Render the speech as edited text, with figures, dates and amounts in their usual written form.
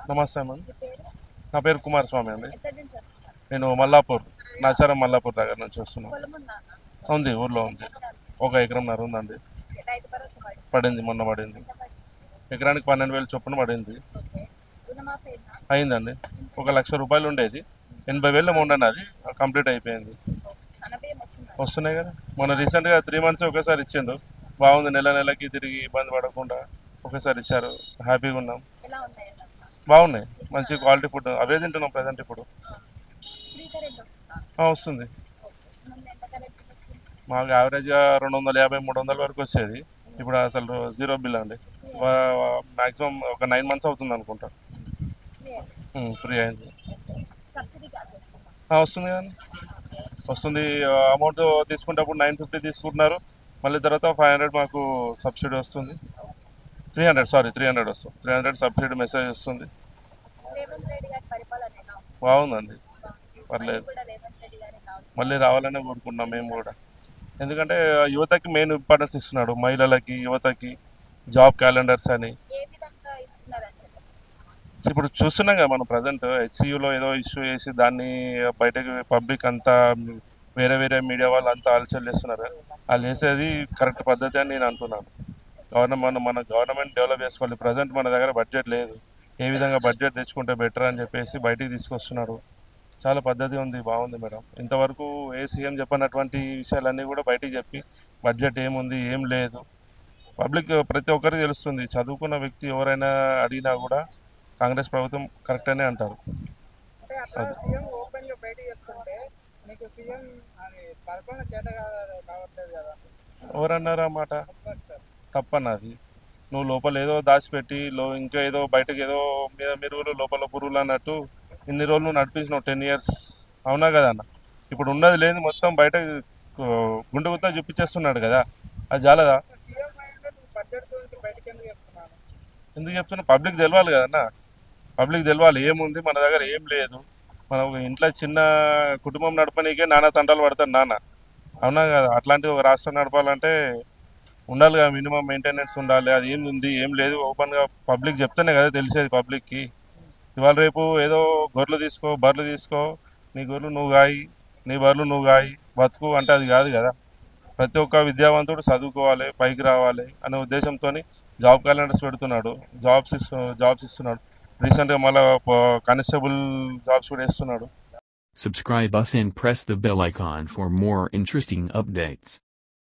నమస్తే మ్యామ్. నా పేరు కుమారస్వామి అండి. నేను మల్లాపూర్, నాచారం మల్లాపూర్ దగ్గర నుంచి వస్తున్నాను. ఉంది, ఊర్లో ఉంది. 1 ఎకరంన్నర ఉందండి. పడింది, మొన్న పడింది. ఎకరానికి 12,000 చొప్పున పడింది. అయిందండి. 1,00,000 రూపాయలు ఉండేది, 80,000 ఉండను, అది కంప్లీట్ అయిపోయింది. వస్తున్నాయి కదా. మొన్న రీసెంట్గా 3 months ఒకేసారి ఇచ్చిండు. బాగుంది, నెలకి తిరిగి ఇబ్బంది పడకుండా ఒకేసారి ఇచ్చారు. హ్యాపీగా ఉన్నాం. బాగున్నాయి, మంచి క్వాలిటీ ఫుడ్, అవే తింటున్నాం ప్రజెంట్ ఇప్పుడు. వస్తుంది. మాకు యావరేజ్గా 250, 300 వరకు వచ్చేది. ఇప్పుడు అసలు 0 బిల్ అండి. మ్యాక్సిమం ఒక 9 months అవుతుంది అనుకుంటా. ఫ్రీ అయింది. వస్తుంది కానీ వస్తుంది. అమౌంట్ తీసుకునేటప్పుడు 950 తీసుకుంటున్నారు, మళ్ళీ తర్వాత 500 మాకు సబ్సిడీ వస్తుంది. 300 వస్తుంది. 300 సబ్సిడీ మెసేజ్ వస్తుంది. బాగుందండి, పర్లేదు. మళ్ళీ రావాలనే కోరుకుంటున్నాం మేము కూడా. ఎందుకంటే యువతకి మెయిన్ ఇంపార్టెన్స్ ఇస్తున్నాడు, మహిళలకి, యువతకి జాబ్ క్యాలెండర్స్ అని. ఇప్పుడు చూస్తున్నాం కదా మనం ప్రజెంట్ హెచ్సియులో ఏదో ఇష్యూ చేసి దాన్ని బయటకు పబ్లిక్ అంతా వేరే వేరే మీడియా వాళ్ళు అంతా ఆలోచన చేస్తున్నారు. వాళ్ళు చేసేది కరెక్ట్ పద్ధతి అని నేను అంటున్నాను. మన గవర్నమెంట్ డెవలప్ చేసుకోవాలి. ప్రజెంట్ మన దగ్గర బడ్జెట్ లేదు, ఏ విధంగా బడ్జెట్ తెచ్చుకుంటే బెటర్ అని చెప్పేసి బయటికి తీసుకొస్తున్నాడు. చాలా పద్ధతి ఉంది, బాగుంది మేడం. ఇంతవరకు ఏ సీఎం చెప్పనటువంటి విషయాలన్నీ కూడా బయటికి చెప్పి బడ్జెట్ ఏముంది, ఏం లేదు, పబ్లిక్ ప్రతి ఒక్కరికి తెలుస్తుంది. చదువుకున్న వ్యక్తి ఎవరైనా అడిగినా కూడా కాంగ్రెస్ ప్రభుత్వం కరెక్ట్ అనే అంటారు. ఎవరన్నారా మాట? తప్పన్నది. నువ్వు లోపల ఏదో దాచిపెట్టి ఇంకా ఏదో బయటకు ఏదో మీద మెరుగులు లోపల పురుగులు అన్నట్టు ఇన్ని రోజులు నువ్వు నడిపించినావు 10 years. అవునా కదా అన్న? ఇప్పుడు ఉన్నది లేదు మొత్తం బయట గుండె గుత్తా చూపించేస్తున్నాడు కదా, అది చాలదా? ఎందుకు చెప్తున్నా? పబ్లిక్ తెలవాలి కదన్నా, పబ్లిక్ తెలవాలి ఏముంది మన దగ్గర, ఏం లేదు. మన ఒక ఇంట్లో చిన్న కుటుంబం నడపనీకే నానా తంటాలు పడతాడు నాన్న. అవునా కదా? అట్లాంటి ఒక రాష్ట్రం నడపాలంటే ఉండాలి కదా, మినిమం మెయింటెనెన్స్ ఉండాలి. అది ఏం ఉంది, ఏం లేదు, ఓపెన్గా పబ్లిక్ చెప్తేనే కదా తెలిసేది పబ్లిక్కి. ఇవాళ రేపు ఏదో బర్రెలు తీసుకో, నీ గొర్రెలు నువ్వు గాయి, నీ బర్రెలు నువ్వు గాయి బతుకు అంటే అది కాదు కదా. ప్రతి ఒక్క విద్యావంతుడు చదువుకోవాలి, పైకి రావాలి అనే ఉద్దేశంతో జాబ్ క్యాలెండర్స్ పెడుతున్నాడు, జాబ్స్ ఇస్తున్నాడు. రీసెంట్గా మళ్ళీ కానిస్టేబుల్ జాబ్స్ కూడా ఇస్తున్నాడు. Subscribe us and press the bell icon for more interesting updates.